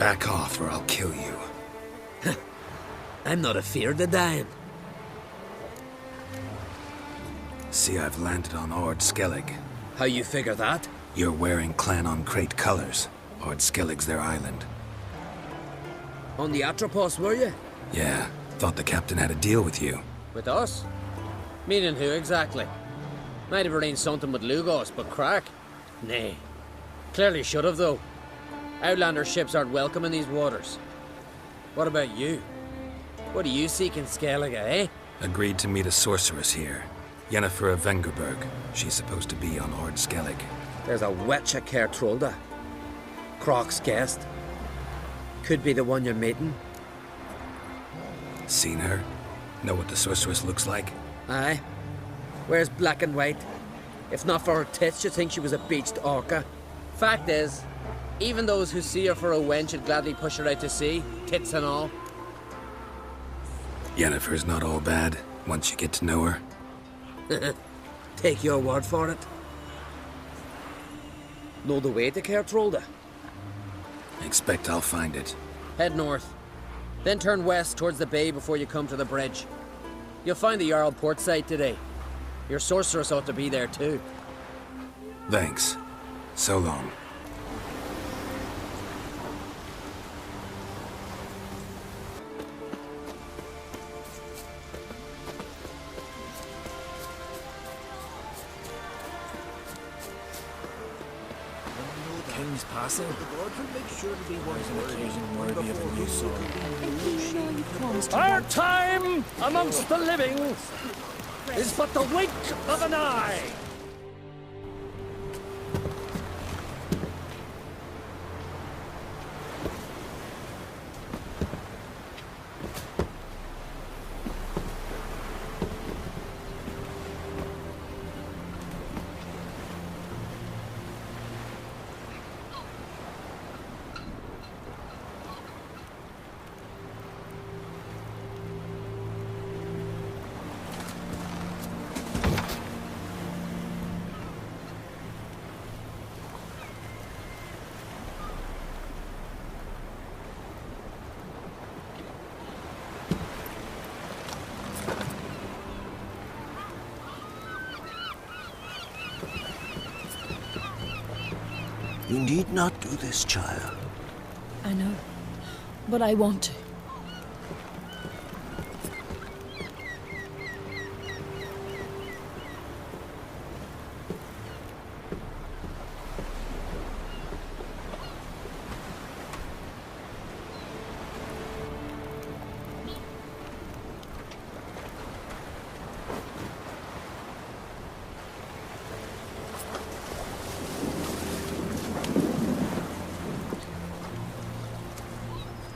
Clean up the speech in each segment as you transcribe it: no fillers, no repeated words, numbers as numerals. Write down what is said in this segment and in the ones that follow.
Back off or I'll kill you. I'm not afeard of dying. See, I've landed on Ord Skellig. How you figure that? You're wearing Clan on Crate colors. Ord Skellig's their island. On the Atropos, were you? Yeah, thought the captain had a deal with you. With us? Meaning who exactly? Might have arranged something with Lugos, but crack? Nay. Clearly should have, though. Outlander ships aren't welcome in these waters. What about you? What do you seek in Skellige, eh? Agreed to meet a sorceress here. Yennefer of Vengerberg. She's supposed to be on Ord Skellig. There's a witch at Caer Trolda. Croc's guest. Could be the one you're meeting. Seen her? Know what the sorceress looks like? Aye. Wears black and white. If not for her tits, you'd think she was a beached orca. Fact is, even those who see her for a wench would gladly push her out to sea, tits and all. Yennefer's not all bad, once you get to know her. Take your word for it. Know the way to Caer Trolda? Expect I'll find it. Head north. Then turn west towards the bay before you come to the bridge. You'll find the Jarl port site today. Your sorceress ought to be there too. Thanks. So long. King's passing. Our time amongst the living is but the wink of an eye. You need not do this, child. I know, but I want to.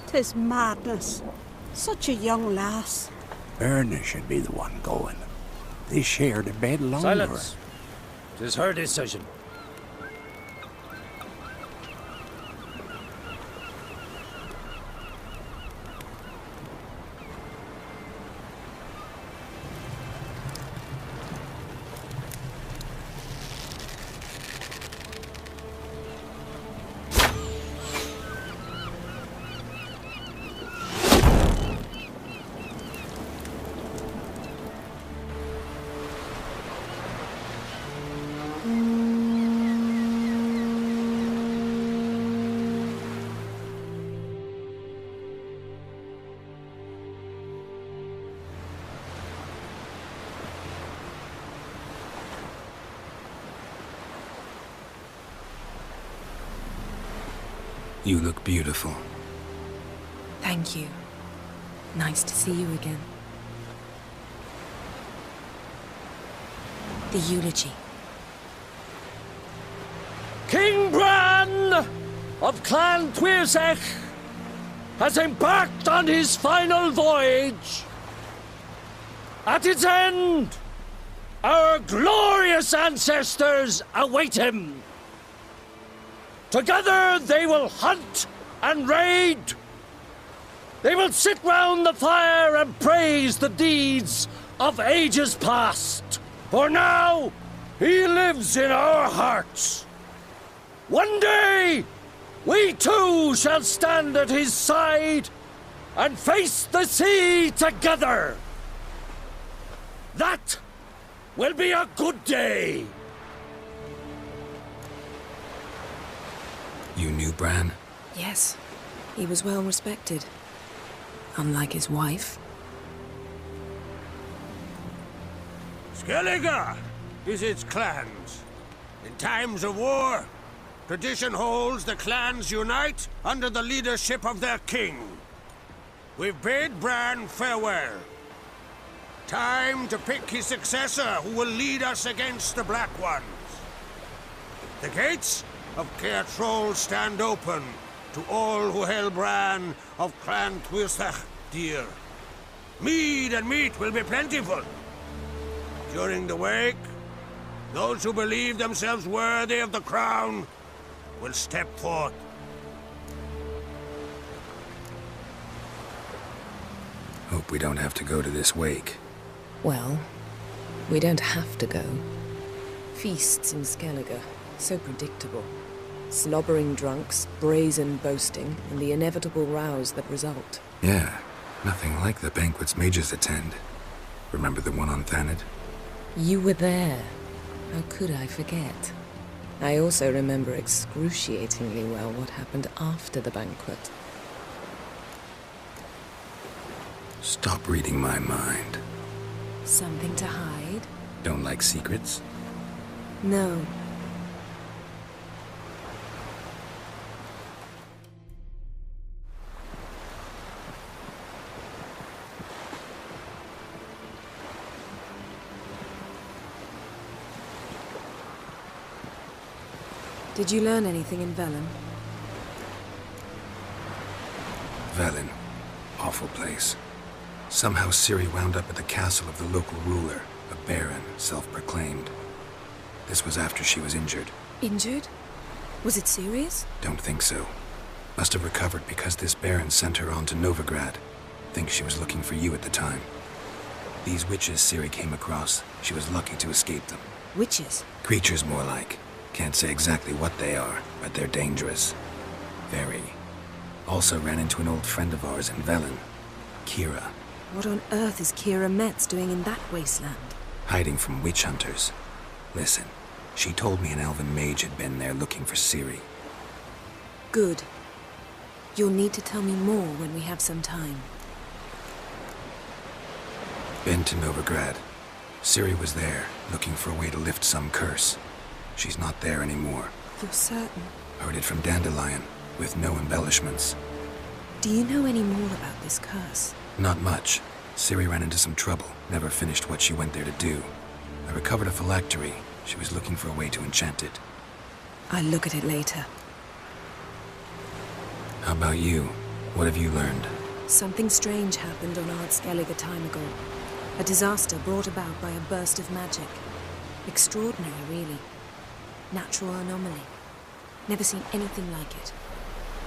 Tis madness. Such a young lass. Erna should be the one going. They shared a bed longer. Silence. 'Tis her decision. You look beautiful. Thank you. Nice to see you again. The eulogy. King Bran of Clan Tuirsech has embarked on his final voyage. At its end, our glorious ancestors await him. Together they will hunt and raid. They will sit round the fire and praise the deeds of ages past. For now, he lives in our hearts. One day, we too shall stand at his side and face the sea together. That will be a good day. You knew Bran? Yes, he was well respected. Unlike his wife. Skellige visits clans. In times of war, tradition holds the clans unite under the leadership of their king. We've bid Bran farewell. Time to pick his successor who will lead us against the Black Ones. The gates of Caer Troll stand open to all who held Bran of Clan Tuirsach dear. Mead and meat will be plentiful. During the wake, those who believe themselves worthy of the crown will step forth. Hope we don't have to go to this wake. Well, we don't have to go. Feasts in Skellige, so predictable. Slobbering drunks, brazen boasting, and the inevitable rows that result. Yeah, nothing like the banquets mages attend. Remember the one on Thanedd? You were there. How could I forget? I also remember excruciatingly well what happened after the banquet. Stop reading my mind. Something to hide? Don't like secrets? No. Did you learn anything in Velen? Velen. Awful place. Somehow Ciri wound up at the castle of the local ruler, a baron, self-proclaimed. This was after she was injured. Injured? Was it serious? Don't think so. Must have recovered because this baron sent her on to Novigrad. Think she was looking for you at the time. These witches Ciri came across, she was lucky to escape them. Witches? Creatures more like. Can't say exactly what they are, but they're dangerous. Very. Also ran into an old friend of ours in Velen, Kira. What on earth is Kira Metz doing in that wasteland? Hiding from witch hunters. Listen, she told me an elven mage had been there looking for Ciri. Good. You'll need to tell me more when we have some time. Been to Novigrad. Ciri was there, looking for a way to lift some curse. She's not there anymore. You're certain? Heard it from Dandelion, with no embellishments. Do you know any more about this curse? Not much. Ciri ran into some trouble, never finished what she went there to do. I recovered a phylactery. She was looking for a way to enchant it. I'll look at it later. How about you? What have you learned? Something strange happened on Ard Skellige a time ago. A disaster brought about by a burst of magic. Extraordinary, really. Natural anomaly. Never seen anything like it.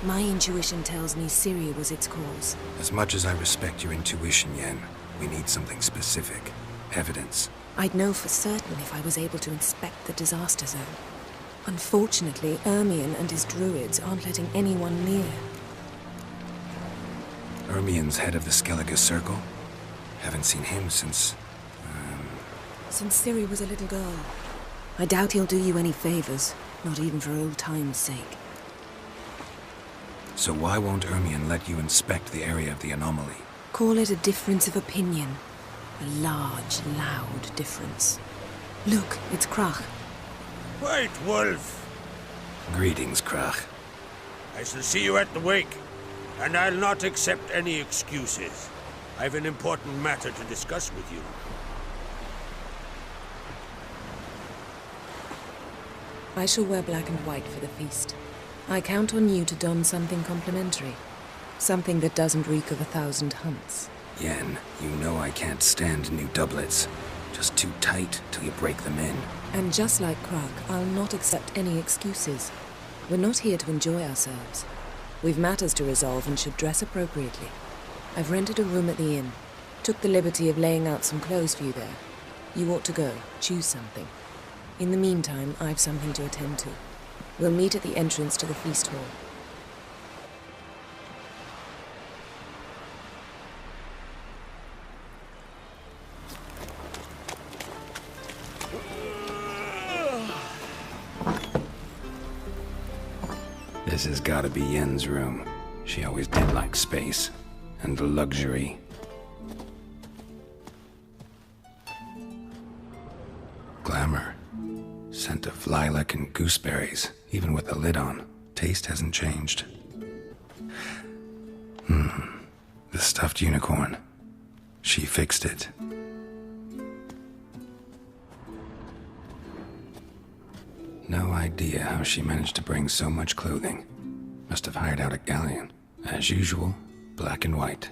My intuition tells me Ciri was its cause. As much as I respect your intuition, Yen, we need something specific. Evidence. I'd know for certain if I was able to inspect the disaster zone. Unfortunately, Ermion and his druids aren't letting anyone near. Ermion's head of the Skellige Circle? Haven't seen him since... Since Ciri was a little girl. I doubt he'll do you any favors, not even for old time's sake. So why won't Ermion let you inspect the area of the anomaly? Call it a difference of opinion. A large, loud difference. Look, it's Crach. White Wolf. Greetings, Crach. I shall see you at the wake, and I'll not accept any excuses. I've an important matter to discuss with you. I shall wear black and white for the feast. I count on you to don something complimentary. Something that doesn't reek of 1,000 hunts. Yen, you know I can't stand new doublets. Just too tight till you break them in. And just like Crach, I'll not accept any excuses. We're not here to enjoy ourselves. We've matters to resolve and should dress appropriately. I've rented a room at the inn. Took the liberty of laying out some clothes for you there. You ought to go. Choose something. In the meantime, I've something to attend to. We'll meet at the entrance to the feast hall. This has gotta be Yen's room. She always did like space. And luxury. Glamour. Scent of lilac and gooseberries, even with the lid on. Taste hasn't changed. The stuffed unicorn. She fixed it. No idea how she managed to bring so much clothing. Must have hired out a galleon. As usual, black and white.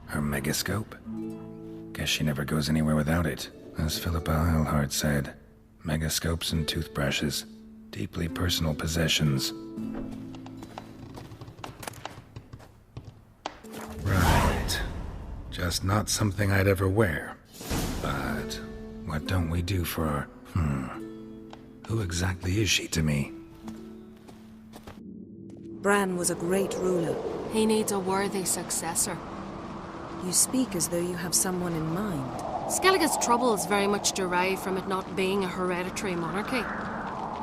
Her megascope? Guess she never goes anywhere without it. As Philippa Eilhart said, megascopes and toothbrushes. Deeply personal possessions. Right. Just not something I'd ever wear. But what don't we do for our... Who exactly is she to me? Bran was a great ruler. He needs a worthy successor. You speak as though you have someone in mind. Skellige's troubles very much derive from it not being a hereditary monarchy.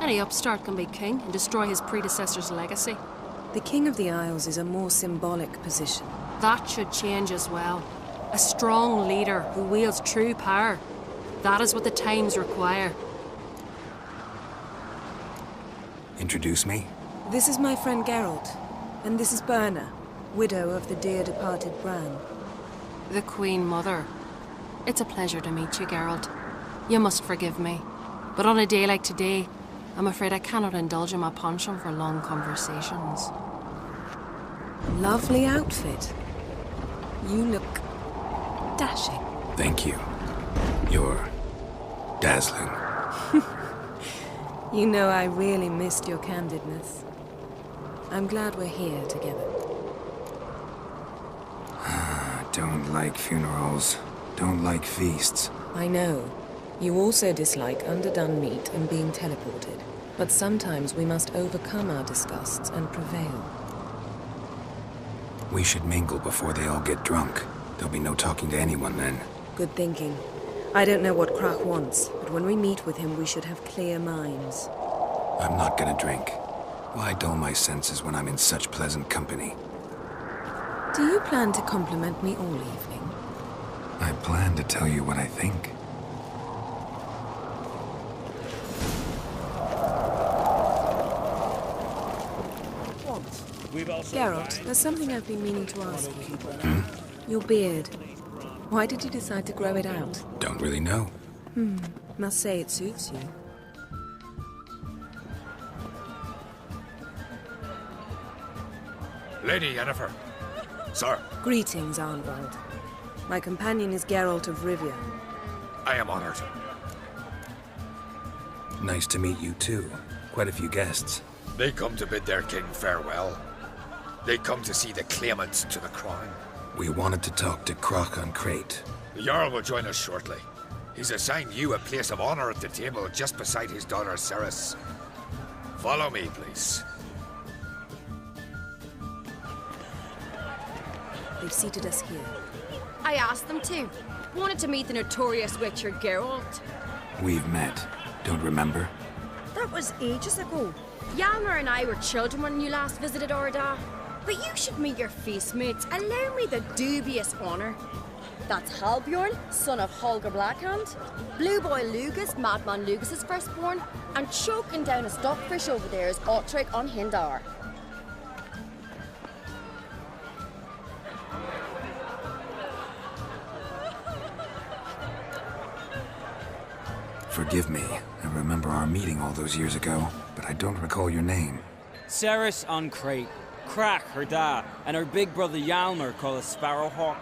Any upstart can be king and destroy his predecessor's legacy. The King of the Isles is a more symbolic position. That should change as well. A strong leader who wields true power. That is what the times require. Introduce me? This is my friend Geralt, and this is Birna, widow of the dear departed Bran. The Queen Mother. It's a pleasure to meet you, Geralt. You must forgive me, but on a day like today, I'm afraid I cannot indulge in my penchant for long conversations. Lovely outfit. You look... dashing. Thank you. You're... dazzling. You know I really missed your candidness. I'm glad we're here together. Don't like funerals. Don't like feasts. I know. You also dislike underdone meat and being teleported. But sometimes we must overcome our disgusts and prevail. We should mingle before they all get drunk. There'll be no talking to anyone then. Good thinking. I don't know what Krach wants, but when we meet with him, we should have clear minds. I'm not gonna drink. Why dull my senses when I'm in such pleasant company? Do you plan to compliment me all evening? I plan to tell you what I think. Geralt, there's something I've been meaning to ask you. Your beard. Why did you decide to grow it out? Don't really know. Must say it suits you. Lady Yennefer. Sir. Greetings, Arnvald. My companion is Geralt of Rivia. I am honored. Nice to meet you too. Quite a few guests. They come to bid their king farewell. They come to see the claimants to the crown. We wanted to talk to Krach on Crate. The Jarl will join us shortly. He's assigned you a place of honor at the table just beside his daughter Cerys. Follow me, please. They've seated us here. I asked them to. Wanted to meet the notorious Witcher Geralt. We've met. Don't remember? That was ages ago. Hjalmar and I were children when you last visited Orda. But you should meet your feast mates. Allow me the dubious honor. That's Halbjorn, son of Holger Blackhand. Blue Boy Lugus, Madman Lugus' firstborn. And choking down a stockfish over there is Otric on Hindar. Forgive me. I remember our meeting all those years ago, but I don't recall your name. Cerys on Crate. Krach, her dad, and her big brother Hjalmar called a Sparrowhawk.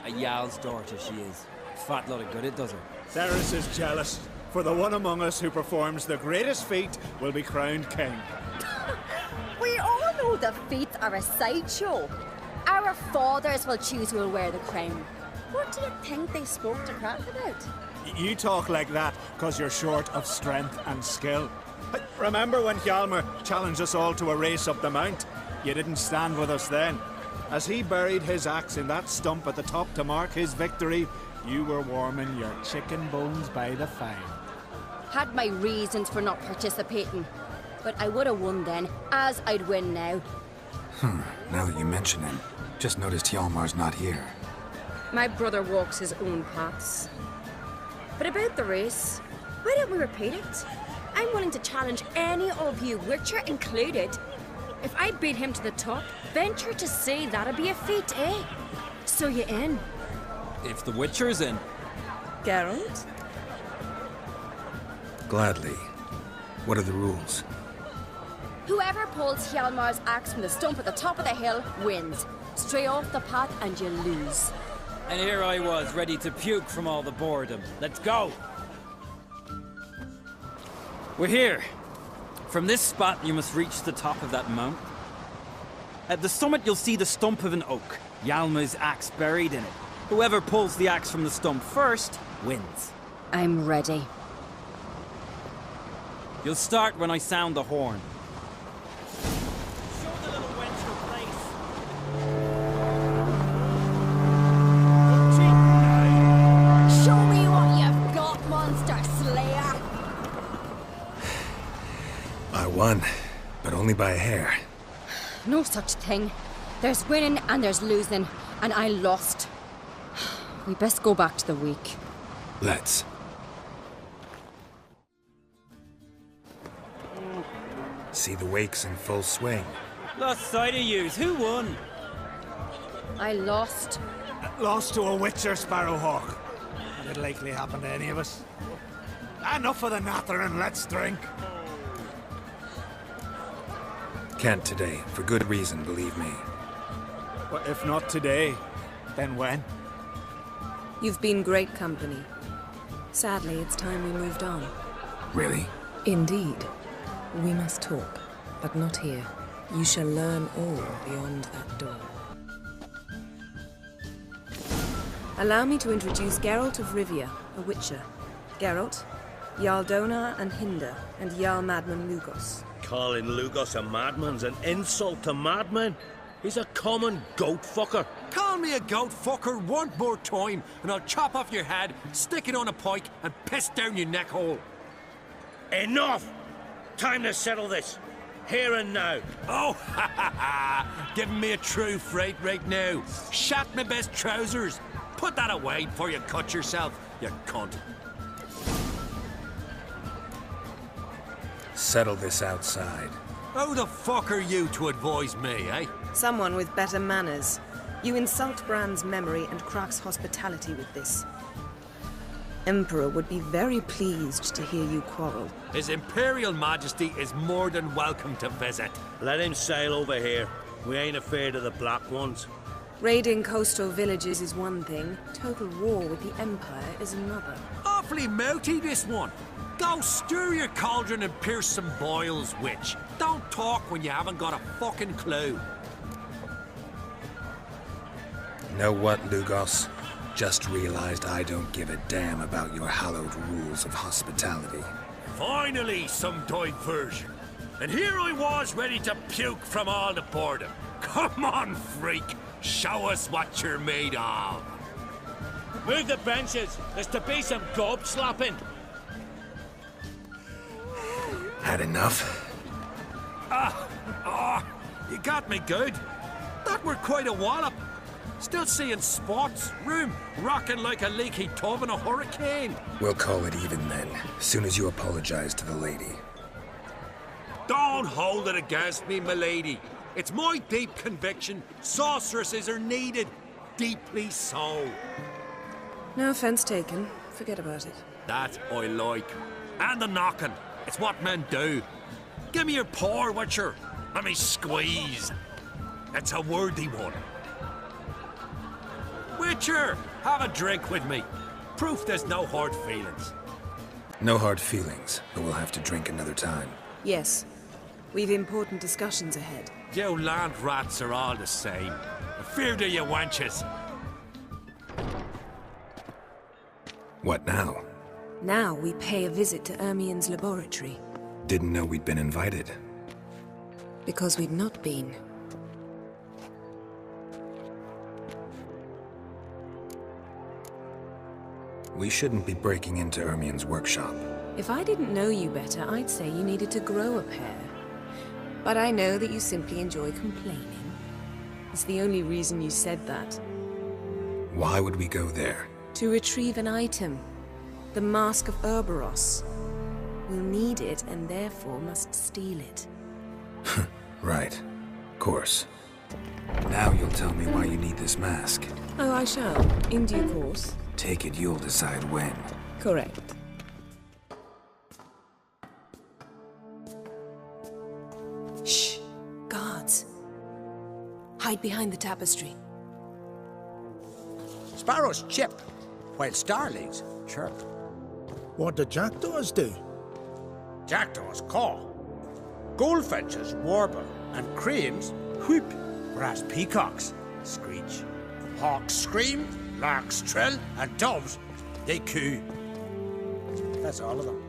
A Jarl's daughter she is. Fat lot of good it does her. Cerys is jealous, for the one among us who performs the greatest feat will be crowned king. We all know the feats are a sideshow. Our fathers will choose who will wear the crown. What do you think they spoke to Krach about? You talk like that because you're short of strength and skill. Remember when Hjalmar challenged us all to a race up the mount? You didn't stand with us then. As he buried his axe in that stump at the top to mark his victory, You were warming your chicken bones by the fire. Had my reasons for not participating. But I would have won then, as I'd win now. Now that you mention it, just noticed Hjalmar's not here. My brother walks his own paths. But about the race, why don't we repeat it? I'm willing to challenge any of you, Witcher included. If I beat him to the top, venture to say that'd be a feat, eh? So you in? If the Witcher's in. Geralt? Gladly. What are the rules? Whoever pulls Hjalmar's axe from the stump at the top of the hill wins. Stray off the path and you lose. And here I was, ready to puke from all the boredom. Let's go! We're here. From this spot, you must reach the top of that mount. At the summit, you'll see the stump of an oak. Hjalmar's axe buried in it. Whoever pulls the axe from the stump first, wins. I'm ready. You'll start when I sound the horn. Show the little wench her place. Show me what you've got, monster slayer! I won, but only by a hair. No such thing. There's winning and there's losing, and I lost. We best go back to the week. Let's. See the wakes in full swing. Lost sight of yous. Who won? I lost. Lost to a Witcher, Sparrowhawk. Had it likely happen to any of us? Enough of the natter and let's drink. Can't today, for good reason, believe me. Well, if not today, then when? You've been great company. Sadly, it's time we moved on. Really? Indeed. We must talk, but not here. You shall learn all beyond that door. Allow me to introduce Geralt of Rivia, a Witcher. Geralt, Jarl Donar and Hinder, and Jarl Madman Lugos. Calling Lugos a madman's an insult to madmen. He's a common goat fucker. Call me a goat fucker one more time, and I'll chop off your head, stick it on a pike, and piss down your neck hole. Enough! Time to settle this. Here and now. Oh, ha ha ha! Giving me a true fright right now. Shat my best trousers. Put that away before you cut yourself, you cunt. Settle this outside. Who the fuck are you to advise me, eh? Someone with better manners. You insult Bran's memory and Krak's hospitality with this. Emperor would be very pleased to hear you quarrel. His Imperial Majesty is more than welcome to visit. Let him sail over here. We ain't afraid of the Black Ones. Raiding coastal villages is one thing. Total war with the Empire is another. Awfully mouty, this one. Go stir your cauldron and pierce some boils, witch. Don't talk when you haven't got a fucking clue. Know what, Lugos? Just realized I don't give a damn about your hallowed rules of hospitality. Finally, some diversion. And here I was ready to puke from all the boredom. Come on, freak. Show us what you're made of. Move the benches. There's to be some gob slapping. Had enough? You got me good. That were quite a wallop. Still seeing spots, room rocking like a leaky tub in a hurricane. We'll call it even then, soon as you apologize to the lady. Don't hold it against me, milady. It's my deep conviction sorceresses are needed. Deeply so. No offense taken. Forget about it. That I like. And the knocking. It's what men do. Give me your paw, Witcher. Let me squeeze. It's a worthy one. Witcher, have a drink with me. Proof there's no hard feelings. No hard feelings, but we'll have to drink another time. Yes. We've important discussions ahead. You land rats are all the same. Fear to you wenches. What now? Now we pay a visit to Ermien's laboratory. Didn't know we'd been invited. Because we'd not been. We shouldn't be breaking into Ermion's workshop. If I didn't know you better, I'd say you needed to grow a pair. But I know that you simply enjoy complaining. It's the only reason you said that. Why would we go there? To retrieve an item. The Mask of Urboros. We'll need it and therefore must steal it. Right. Of course. Now you'll tell me why you need this mask. Oh, I shall. In due course. Take it you'll decide when. Correct. Shh. Guards. Hide behind the tapestry. Sparrows chip, while starlings chirp. What do jackdaws do? Jackdaws caw. Goldfinches warble, and cranes whoop, whereas peacocks screech. Hawks scream, larks trill, and doves, they coo. That's all of them.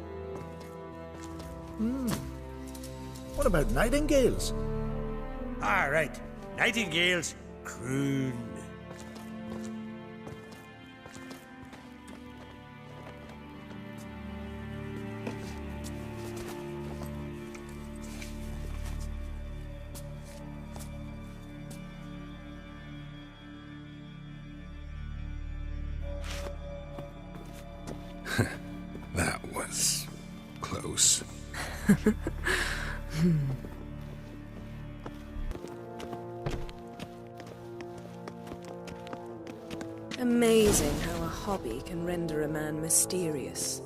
What about nightingales? All right, nightingales croon. That was close. Amazing how a hobby can render a man mysterious.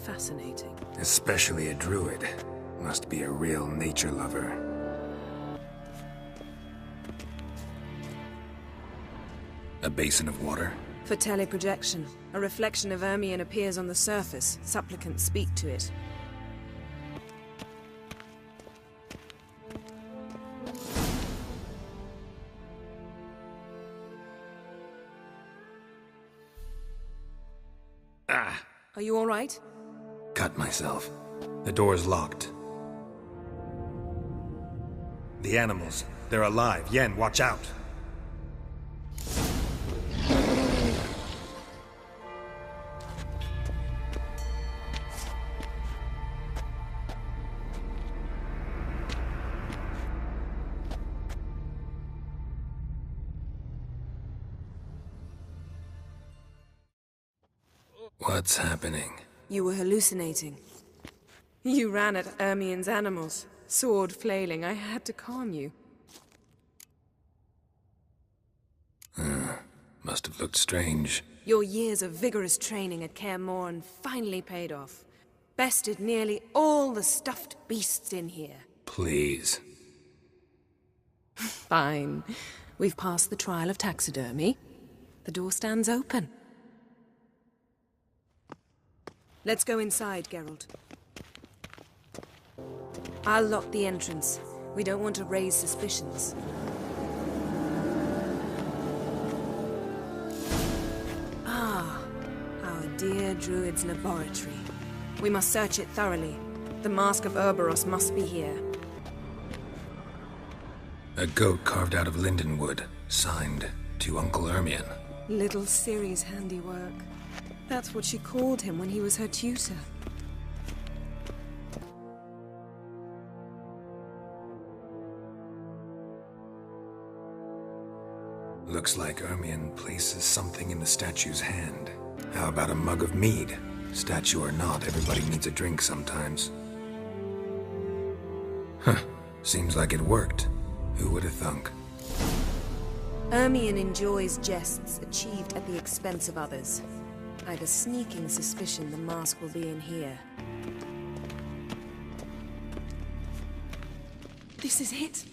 Fascinating. Especially a druid. Must be a real nature lover. A basin of water? For teleprojection, a reflection of Ermion appears on the surface. Supplicants speak to it. Ah! Are you all right? Cut myself. The door's locked. The animals. They're alive. Yen, watch out! What's happening? You were hallucinating. You ran at Ermion's animals, sword flailing. I had to calm you. Must have looked strange. Your years of vigorous training at Kaer Morhen finally paid off. Bested nearly all the stuffed beasts in here. Please. Fine. We've passed the trial of taxidermy. The door stands open. Let's go inside, Geralt. I'll lock the entrance. We don't want to raise suspicions. Ah, our dear Druid's laboratory. We must search it thoroughly. The Mask of Urboros must be here. A goat carved out of lindenwood, signed to Uncle Ermion. Little Ciri's handiwork. That's what she called him when he was her tutor. Looks like Ermion places something in the statue's hand. How about a mug of mead? Statue or not, everybody needs a drink sometimes. Huh. Seems like it worked. Who would have thunk? Ermion enjoys jests achieved at the expense of others. I've a sneaking suspicion the mask will be in here. This is it.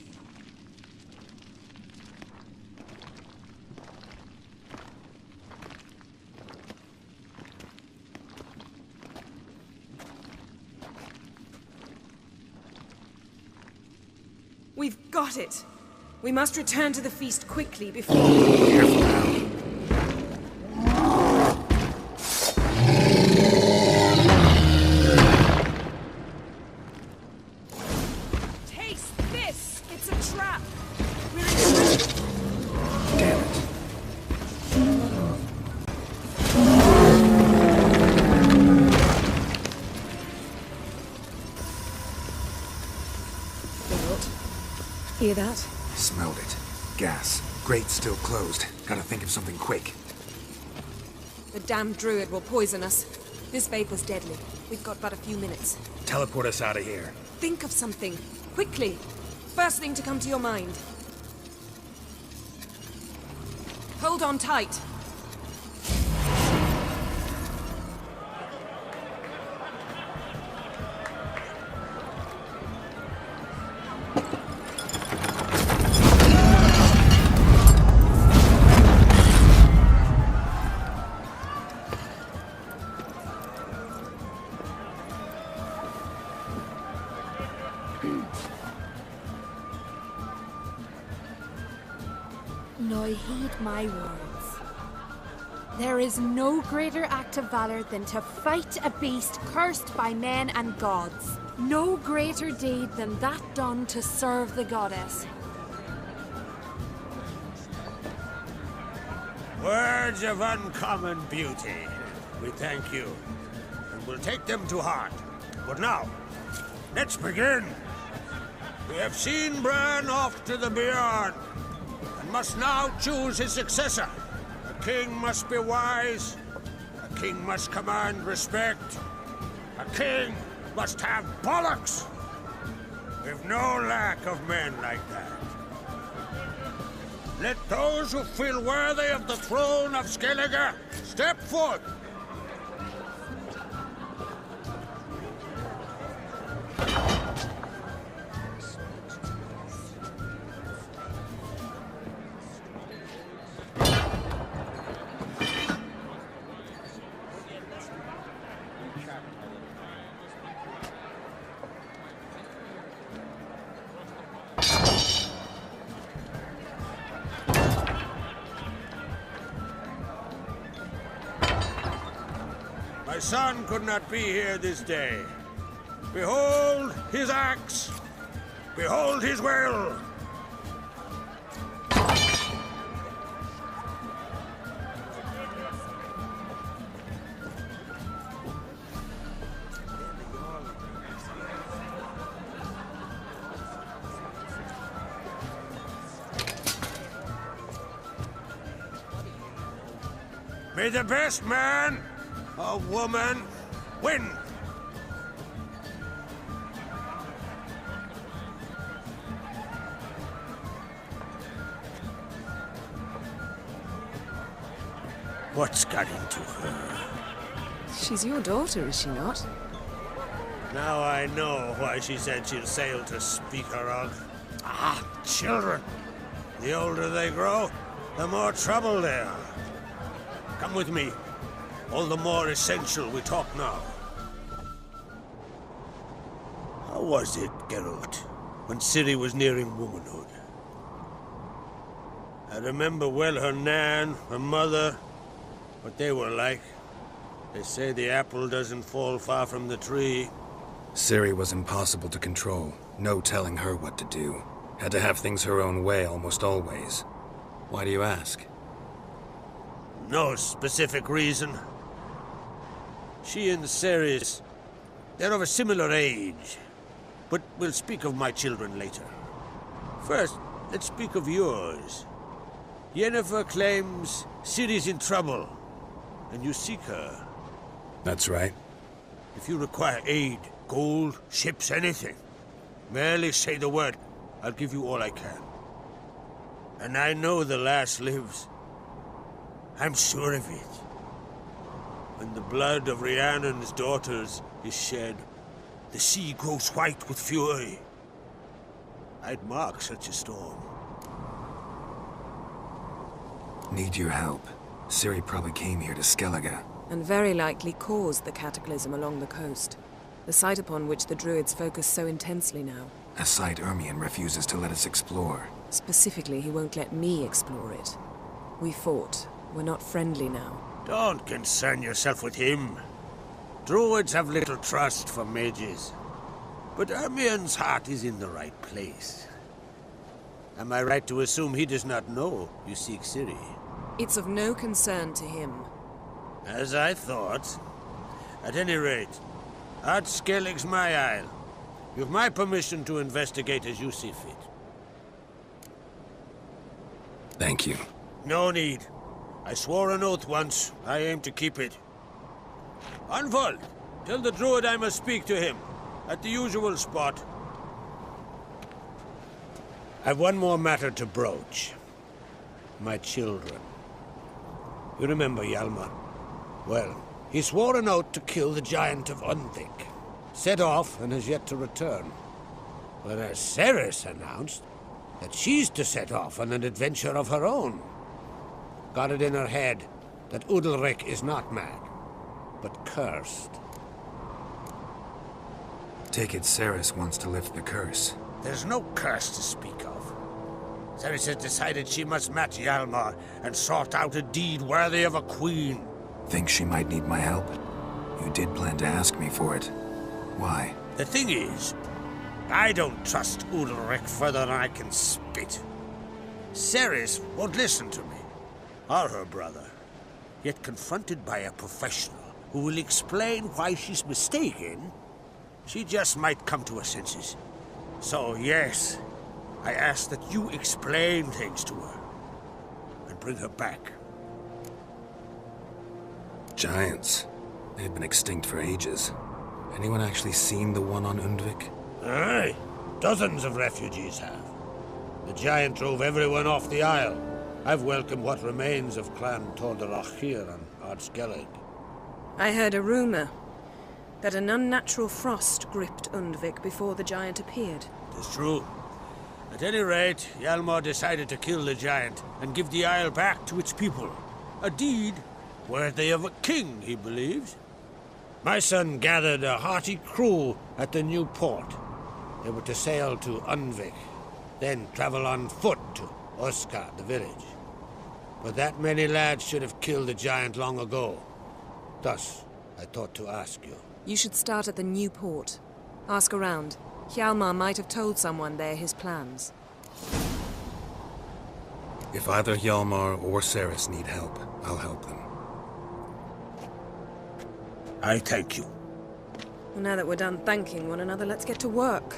We've got it. We must return to the feast quickly before... Careful now. Taste this! It's a trap! We're in... Damn it. Hear that? Smelled it. Gas. Grate still closed. Gotta think of something quick. The damned druid will poison us. This vapor's deadly. We've got but a few minutes. Teleport us out of here. Think of something. Quickly. First thing to come to your mind. Hold on tight. Now heed my words. There is no greater act of valor than to fight a beast cursed by men and gods. No greater deed than that done to serve the goddess. Words of uncommon beauty. We thank you, and we'll take them to heart. But now, let's begin. We have seen Bran off to the beyond, and must now choose his successor. A king must be wise. A king must command respect. A king must have bollocks. We've no lack of men like that. Let those who feel worthy of the throne of Skellige step forth. My son could not be here this day. Behold his axe. Behold his will. May the best man or woman win. What's got into her? She's your daughter, is she not? Now I know why she said she'll sail to speak her of. Ah, children. The older they grow, the more trouble they are. Come with me. All the more essential we talk now. How was it, Geralt, when Ciri was nearing womanhood? I remember well her nan, her mother, what they were like. They say the apple doesn't fall far from the tree. Ciri was impossible to control. No telling her what to do. Had to have things her own way almost always. Why do you ask? No specific reason. She and Ceres, they're of a similar age. But we'll speak of my children later. First, let's speak of yours. Yennefer claims Ciri's in trouble, and you seek her. That's right. If you require aid, gold, ships, anything, merely say the word. I'll give you all I can. And I know the lass lives. I'm sure of it. When the blood of Rhiannon's daughters is shed, the sea grows white with fury. I'd mark such a storm. Need your help. Ciri probably came here to Skellige. And very likely caused the cataclysm along the coast. The site upon which the druids focus so intensely now. A site Ermion refuses to let us explore. Specifically, he won't let me explore it. We fought. We're not friendly now. Don't concern yourself with him. Druids have little trust for mages. But Ermion's heart is in the right place. Am I right to assume he does not know you seek Ciri? It's of no concern to him. As I thought. At any rate, Ard Skellig's my isle. You've my permission to investigate as you see fit. Thank you. No need. I swore an oath once. I aim to keep it. Anvald, tell the druid I must speak to him. At the usual spot. I've one more matter to broach. My children. You remember Hjalmar? Well, he swore an oath to kill the Giant of Undvik. Set off and has yet to return. Whereas Ceres announced that she's to set off on an adventure of her own. Got it in her head that Udalryk is not mad, but cursed. Take it Ceres wants to lift the curse. There's no curse to speak of. Ceres has decided she must match Hjalmar and sort out a deed worthy of a queen. Think she might need my help? You did plan to ask me for it. Why? The thing is, I don't trust Udalryk further than I can spit. Ceres won't listen to me, or her brother. Yet confronted by a professional who will explain why she's mistaken, she just might come to her senses. So yes, I ask that you explain things to her and bring her back. Giants. They've been extinct for ages. Anyone actually seen the one on Undvik? Aye, dozens of refugees have. The giant drove everyone off the isle. I've welcomed what remains of Clan Tordarach here on Ardskellig. I heard a rumor that an unnatural frost gripped Undvik before the giant appeared. It's true. At any rate, Hjalmar decided to kill the giant and give the isle back to its people. A deed worthy of a king, he believes. My son gathered a hearty crew at the new port. They were to sail to Undvik, then travel on foot to Oskar, the village. But that many lads should have killed the giant long ago. Thus, I thought to ask you. You should start at the new port. Ask around. Hjalmar might have told someone there his plans. If either Hjalmar or Ceres need help, I'll help them. I thank you. Well, now that we're done thanking one another, let's get to work.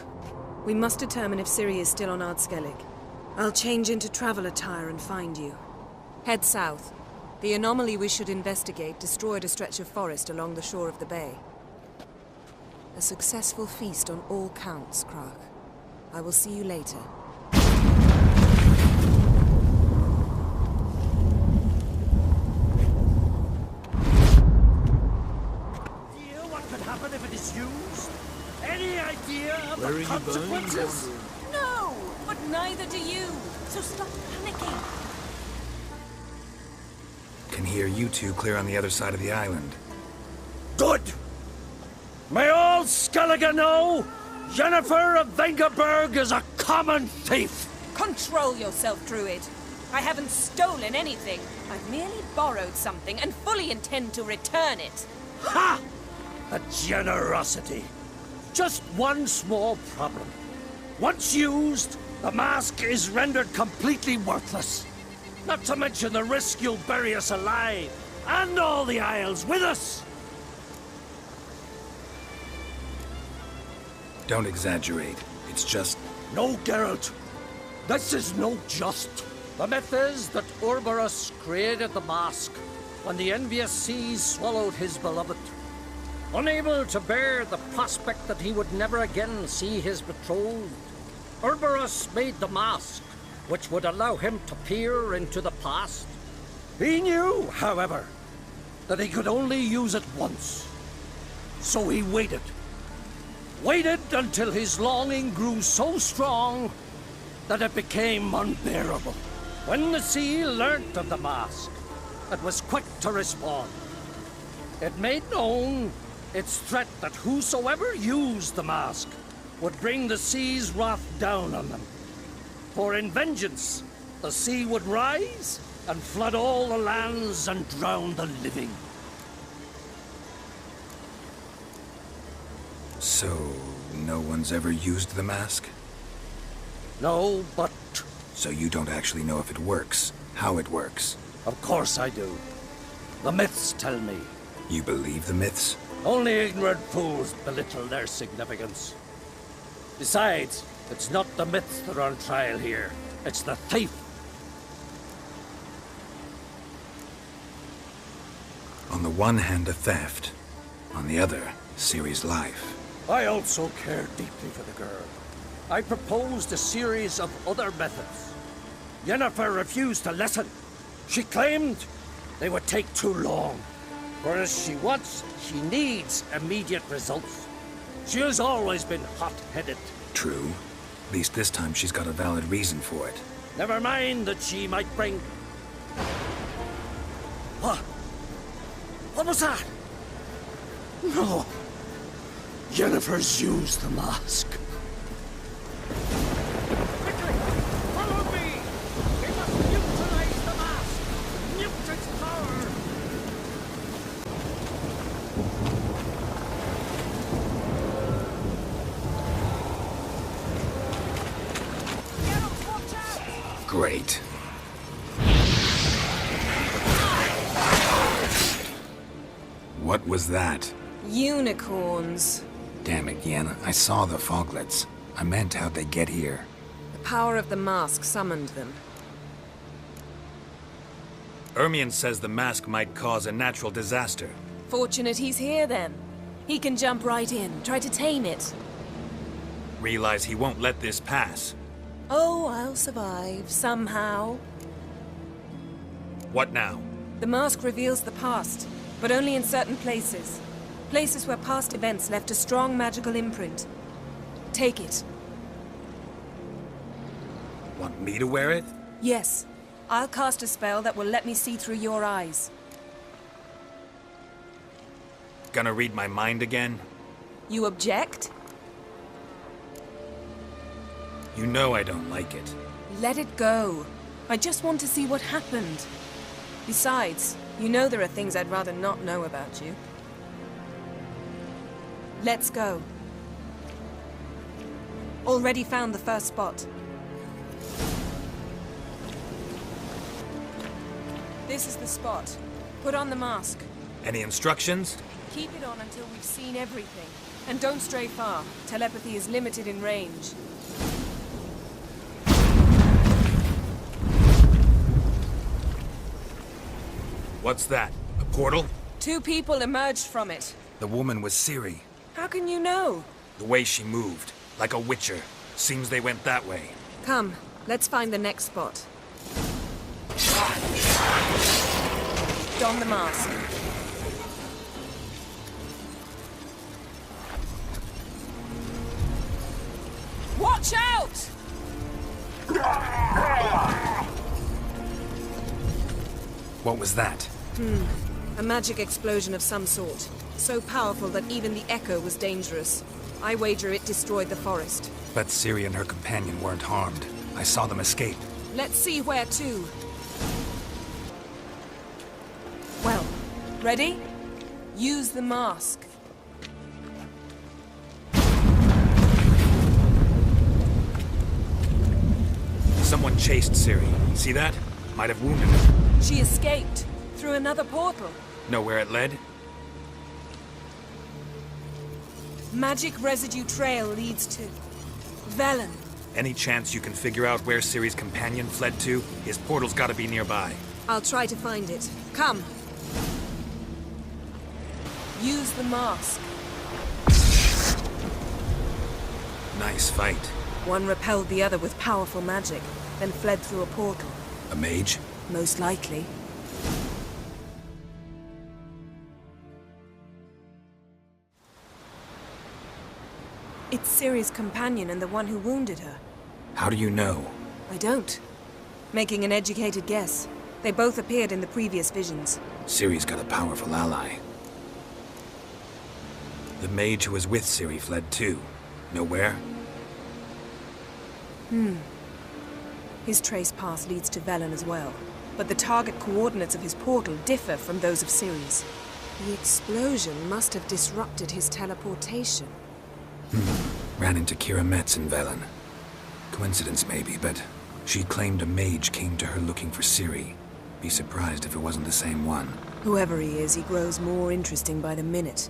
We must determine if Ciri is still on Ardskellig. I'll change into travel attire and find you. Head south. The anomaly we should investigate destroyed a stretch of forest along the shore of the bay. A successful feast on all counts, Krach. I will see you later. What could happen if it is used? Any idea of Where are the you consequences? No, but neither do you. So stop panicking. Can hear you two clear on the other side of the island. Good! May all Skellige know Jennifer of Vengerberg is a common thief! Control yourself, Druid. I haven't stolen anything. I've merely borrowed something and fully intend to return it. Ha! A generosity. Just one small problem. Once used, the mask is rendered completely worthless. Not to mention the risk you'll bury us alive, and all the Isles with us! Don't exaggerate. It's just... No, Geralt. This is no just. The myth is that Urberus created the mask when the envious seas swallowed his beloved. Unable to bear the prospect that he would never again see his betrothed, Urberus made the mask, which would allow him to peer into the past. He knew, however, that he could only use it once. So he waited. Waited until his longing grew so strong that it became unbearable. When the sea learnt of the mask, it was quick to respond. It made known its threat that whosoever used the mask would bring the sea's wrath down on them. For in vengeance, the sea would rise and flood all the lands and drown the living. So, no one's ever used the mask? No, but... So you don't actually know if it works, how it works? Of course I do. The myths tell me. You believe the myths? Only ignorant fools belittle their significance. Besides, it's not the myths that are on trial here. It's the thief. On the one hand, a theft. On the other, Ciri's life. I also care deeply for the girl. I proposed a series of other methods. Yennefer refused to listen. She claimed they would take too long. Whereas she needs immediate results. She has always been hot-headed. True. At least this time she's got a valid reason for it. Never mind that she might bring... What? What was that? No. Yennefer's used the mask. Quickly! Follow me! We must neutralize the mask! Mute its power! Geralt, watch out! Great. What was that? Unicorns. Damn it, Yen. I saw the foglets. I meant how'd they get here? The power of the mask summoned them. Ermion says the mask might cause a natural disaster. Fortunate he's here, then. He can jump right in, try to tame it. Realize he won't let this pass. Oh, I'll survive, somehow. What now? The mask reveals the past, but only in certain places. Places where past events left a strong magical imprint. Take it. Want me to wear it? Yes. I'll cast a spell that will let me see through your eyes. Gonna read my mind again? You object? You know I don't like it. Let it go. I just want to see what happened. Besides, you know there are things I'd rather not know about you. Let's go. Already found the first spot. This is the spot. Put on the mask. Any instructions? Keep it on until we've seen everything. And don't stray far. Telepathy is limited in range. What's that? A portal? 2 people emerged from it. The woman was Ciri. How can you know? The way she moved. Like a witcher. Seems they went that way. Come, let's find the next spot. Don the mask. Watch out! What was that? A magic explosion of some sort. So powerful that even the echo was dangerous. I wager it destroyed the forest. But Ciri and her companion weren't harmed. I saw them escape. Let's see where to. Well, ready? Use the mask. Someone chased Ciri. See that? Might have wounded her. She escaped through another portal. Know where it led? Magic residue trail leads to Velen. Any chance you can figure out where Ciri's companion fled to? His portal's gotta be nearby. I'll try to find it. Come. Use the mask. Nice fight. One repelled the other with powerful magic, then fled through a portal. A mage? Most likely. It's Ciri's companion and the one who wounded her. How do you know? I don't. Making an educated guess. They both appeared in the previous visions. Ciri's got a powerful ally. The mage who was with Ciri fled too. Know where? His trace path leads to Velen as well. But the target coordinates of his portal differ from those of Ciri's. The explosion must have disrupted his teleportation. Ran into Kira Metz in Velen. Coincidence maybe, but she claimed a mage came to her looking for Ciri. Be surprised if it wasn't the same one. Whoever he is, he grows more interesting by the minute.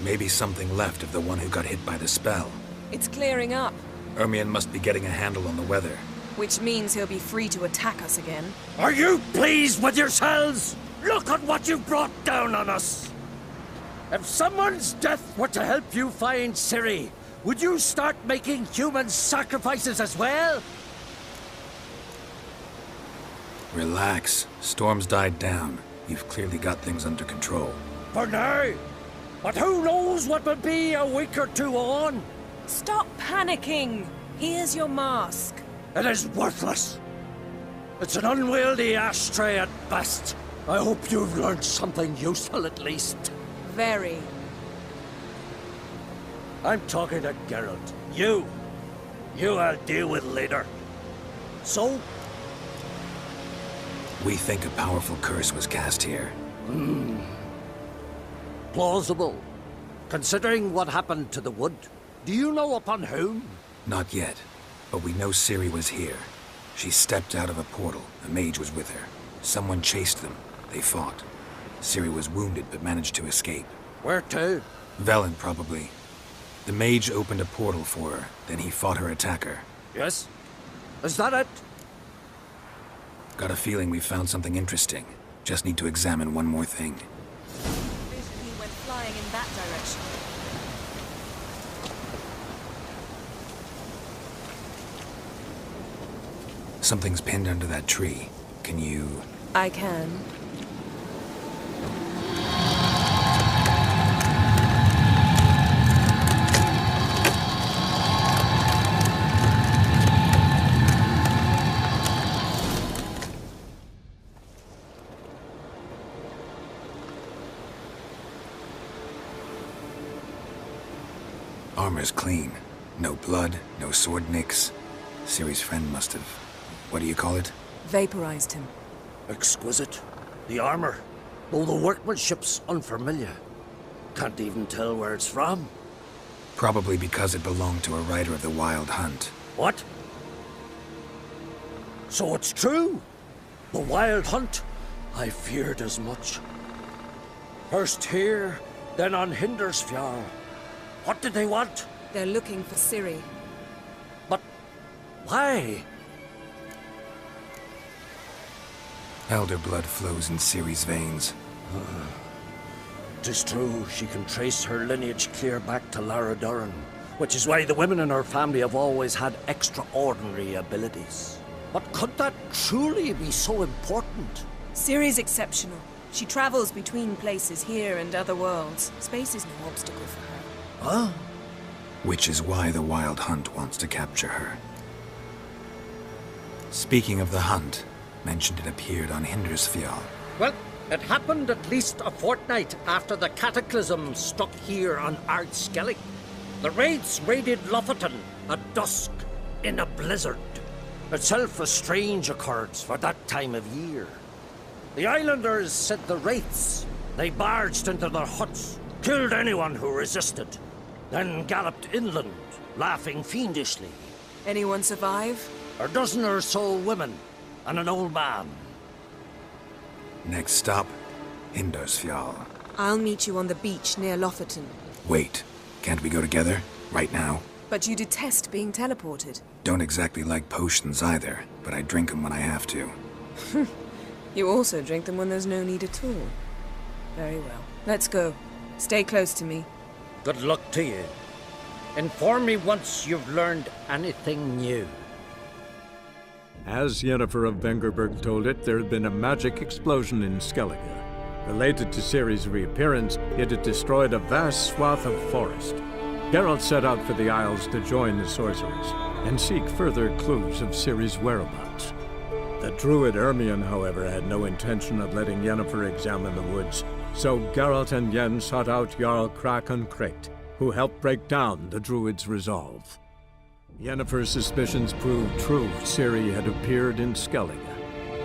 Maybe something left of the one who got hit by the spell. It's clearing up, Ermion must be getting a handle on the weather. which means he'll be free to attack us again. Are you pleased with yourselves? Look at what you've brought down on us! If someone's death were to help you find Ciri, would you start making human sacrifices as well? Relax. Storm's died down. You've clearly got things under control. For now. But who knows what will be a week or two on? Stop panicking! Here's your mask. It is worthless. It's an unwieldy ashtray at best. I hope you've learned something useful at least. Very. I'm talking to Geralt. You I'll deal with later. So? We think a powerful curse was cast here. Plausible. Considering what happened to the wood, do you know upon whom? Not yet, but we know Ciri was here. She stepped out of a portal. A mage was with her. Someone chased them. They fought. Ciri was wounded but managed to escape. Where to? Velen, probably. The mage opened a portal for her, then he fought her attacker. Yes? Is that it? Got a feeling we found something interesting. Just need to examine one more thing. Vision he went flying in that direction. Something's pinned under that tree. Can you... I can. Armor's clean. No blood, no sword nicks. Ciri's friend must have... What do you call it? Vaporized him. Exquisite. The armor, though the workmanship's unfamiliar. Can't even tell where it's from. Probably because it belonged to a rider of the Wild Hunt. What? So it's true? The Wild Hunt? I feared as much. First here, then on Hindersfjall. What did they want? They're looking for Ciri. But why? Elder blood flows in Ciri's veins. 'Tis true, she can trace her lineage clear back to Lara Duran, which is why the women in her family have always had extraordinary abilities. But could that truly be so important? Ciri's exceptional. She travels between places here and other worlds. Space is no obstacle for her. Huh? Which is why the Wild Hunt wants to capture her. Speaking of the hunt, mentioned it appeared on Hindersfjall. Well, it happened at least a fortnight after the cataclysm struck here on Ard Skellig. The raids raided Lofoten at dusk in a blizzard. Itself a strange occurrence for that time of year. The islanders said the wraiths. They barged into their huts, killed anyone who resisted, then galloped inland, laughing fiendishly. Anyone survive? A dozen or so women, and an old man. Next stop, Hindersfjall. I'll meet you on the beach near Lofoten. Wait, can't we go together? Right now? But you detest being teleported. Don't exactly like potions either, but I drink them when I have to. You also drink them when there's no need at all. Very well. Let's go. Stay close to me. Good luck to you. Inform me once you've learned anything new. As Yennefer of Vengerberg told it, there had been a magic explosion in Skellige. Related to Ciri's reappearance, it had destroyed a vast swath of forest. Geralt set out for the Isles to join the sorcerers and seek further clues of Ciri's whereabouts. The druid Ermion, however, had no intention of letting Yennefer examine the woods, so Geralt and Yen sought out Jarl Krakon Krayt, who helped break down the druid's resolve. Yennefer's suspicions proved true. Ciri had appeared in Skellige.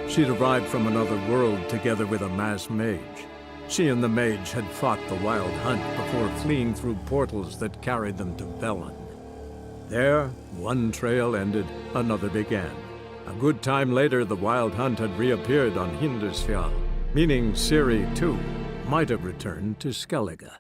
She'd arrived from another world together with a masked mage. She and the mage had fought the Wild Hunt before fleeing through portals that carried them to Velen. There, one trail ended, another began. A good time later, the Wild Hunt had reappeared on Hindersfjall, meaning Ciri, too, might have returned to Skellige.